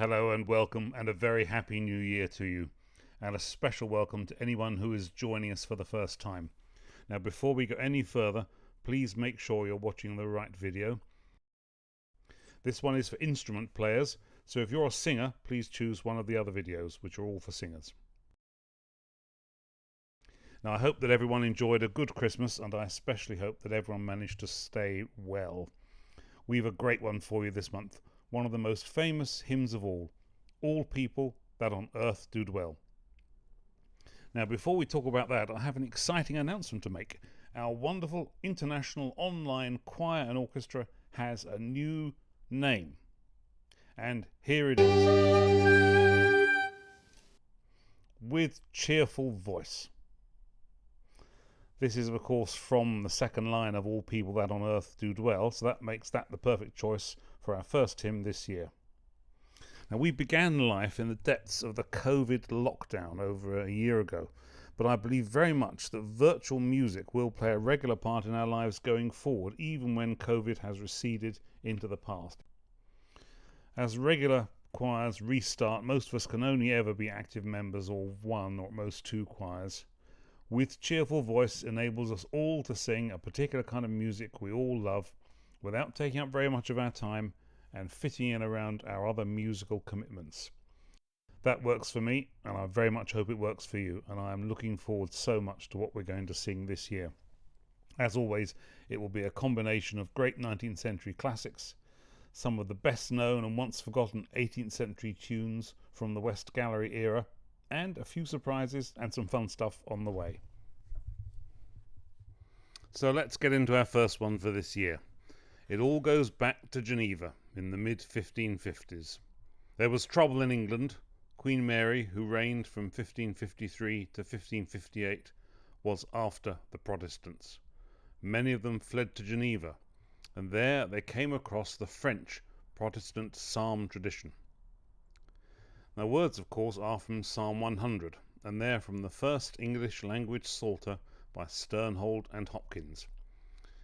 Hello and welcome, and a very happy new year to you, and a special welcome to anyone who is joining us for the first time. Now, before we go any further, please make sure you're watching the right video. This one is for instrument players, so if you're a singer, please choose one of the other videos, which are all for singers. Now, I hope that everyone enjoyed a good Christmas, and I especially hope that everyone managed to stay well. We've a great one for you this month, one of the most famous hymns of all people that on earth do dwell. Now, before we talk about that, I have an exciting announcement to make. Our wonderful international online choir and orchestra has a new name. And here it is. With Cheerful Voice. This is, of course, from the second line of All People That On Earth Do Dwell, so that makes that the perfect choice for our first hymn this year. Now, we began life in the depths of the COVID lockdown over a year ago, but I believe very much that virtual music will play a regular part in our lives going forward, even when COVID has receded into the past. As regular choirs restart, most of us can only ever be active members of one or at most two choirs. With Cheerful Voice enables us all to sing a particular kind of music we all love without taking up very much of our time and fitting in around our other musical commitments. That works for me, and I very much hope it works for you, and I am looking forward so much to what we're going to sing this year. As always, it will be a combination of great 19th century classics, some of the best known and once forgotten 18th century tunes from the West Gallery era, and a few surprises and some fun stuff on the way. So let's get into our first one for this year. It all goes back to Geneva in the mid-1550s. There was trouble in England. Queen Mary, who reigned from 1553 to 1558, was after the Protestants. Many of them fled to Geneva, and there they came across the French Protestant psalm tradition. Now, words, of course, are from Psalm 100, and they're from the first English language psalter by Sternhold and Hopkins.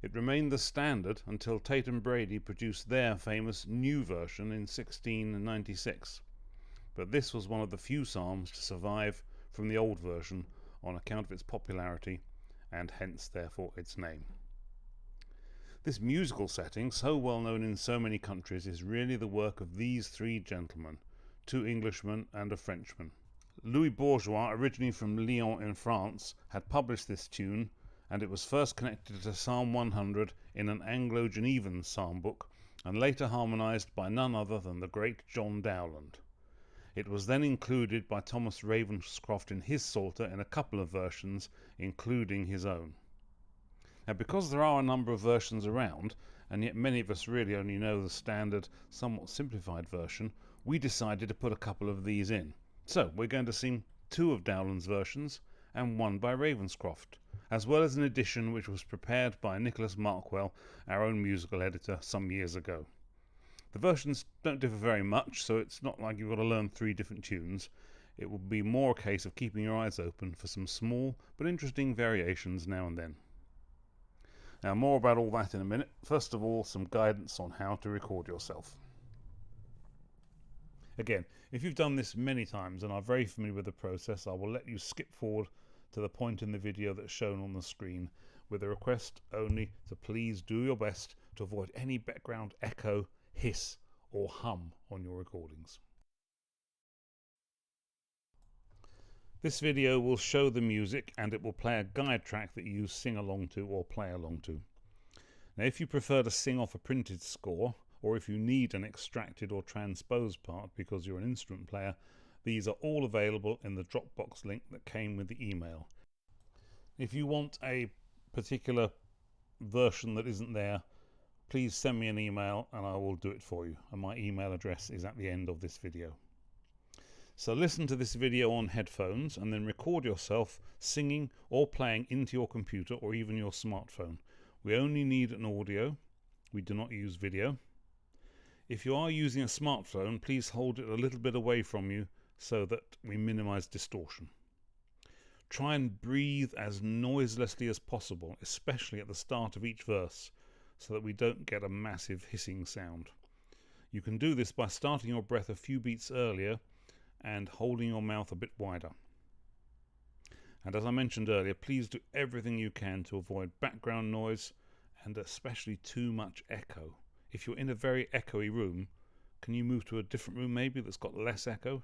It remained the standard until Tate and Brady produced their famous new version in 1696. But this was one of the few psalms to survive from the old version on account of its popularity, and hence, therefore, its name. This musical setting, so well known in so many countries, is really the work of these three gentlemen, two Englishmen and a Frenchman. Louis Bourgeois, originally from Lyon in France, had published this tune, and it was first connected to Psalm 100 in an Anglo-Genevan psalm book, and later harmonised by none other than the great John Dowland. It was then included by Thomas Ravenscroft in his psalter in a couple of versions, including his own. Now, because there are a number of versions around, and yet many of us really only know the standard, somewhat simplified version, we decided to put a couple of these in. So we're going to sing two of Dowland's versions and one by Ravenscroft, as well as an edition which was prepared by Nicholas Markwell, our own musical editor, some years ago. The versions don't differ very much, so it's not like you've got to learn three different tunes. It will be more a case of keeping your eyes open for some small but interesting variations now and then. Now, more about all that in a minute. First of all, some guidance on how to record yourself. Again, if you've done this many times and are very familiar with the process, I will let you skip forward to the point in the video that's shown on the screen, with a request only to please do your best to avoid any background echo, hiss or hum on your recordings. This video will show the music, and it will play a guide track that you sing along to or play along to. Now, if you prefer to sing off a printed score, or if you need an extracted or transposed part because you're an instrument player, these are all available in the Dropbox link that came with the email. If you want a particular version that isn't there, please send me an email and I will do it for you, and my email address is at the end of this video. So listen to this video on headphones and then record yourself singing or playing into your computer or even your smartphone. We only need an audio. We do not use video. If you are using a smartphone, please hold it a little bit away from you so that we minimize distortion. Try and breathe as noiselessly as possible, especially at the start of each verse, so that we don't get a massive hissing sound. You can do this by starting your breath a few beats earlier and holding your mouth a bit wider. And as I mentioned earlier, please do everything you can to avoid background noise and especially too much echo. If you're in a very echoey room, can you move to a different room maybe that's got less echo?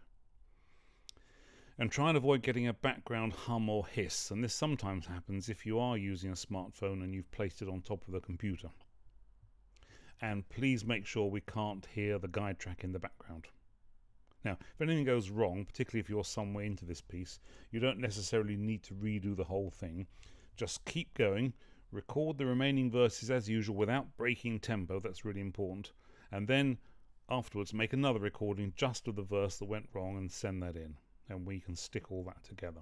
And try and avoid getting a background hum or hiss, and this sometimes happens if you are using a smartphone and you've placed it on top of the computer. And please make sure we can't hear the guide track in the background. Now, if anything goes wrong, particularly if you're somewhere into this piece, you don't necessarily need to redo the whole thing. Just keep going, record the remaining verses as usual without breaking tempo, that's really important, and then afterwards make another recording just of the verse that went wrong and send that in, and we can stick all that together.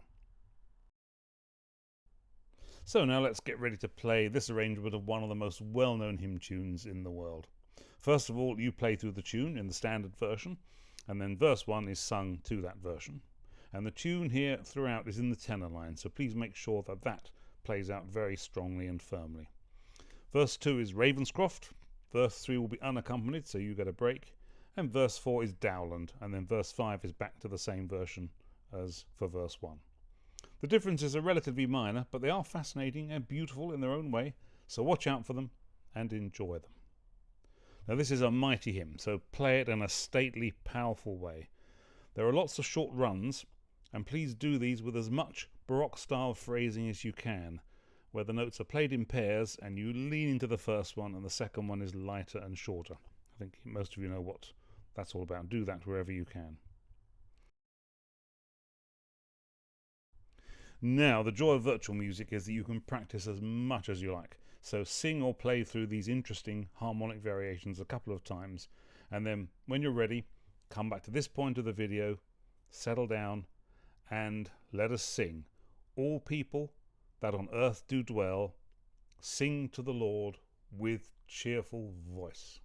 So now let's get ready to play this arrangement of one of the most well-known hymn tunes in the world. First of all, you play through the tune in the standard version, and then verse 1 is sung to that version. And the tune here throughout is in the tenor line, so please make sure that that plays out very strongly and firmly. Verse 2 is Ravenscroft, verse 3 will be unaccompanied, so you get a break, and verse 4 is Dowland, and then verse 5 is back to the same version as for verse 1. The differences are relatively minor, but they are fascinating and beautiful in their own way, so watch out for them and enjoy them. Now this is a mighty hymn, so play it in a stately, powerful way. There are lots of short runs, and please do these with as much Baroque-style phrasing as you can, where the notes are played in pairs and you lean into the first one and the second one is lighter and shorter. I think most of you know what that's all about. Do that wherever you can. Now, the joy of virtual music is that you can practice as much as you like. So sing or play through these interesting harmonic variations a couple of times, and then when you're ready, come back to this point of the video, settle down, and let us sing. All people that on earth do dwell, sing to the Lord with cheerful voice.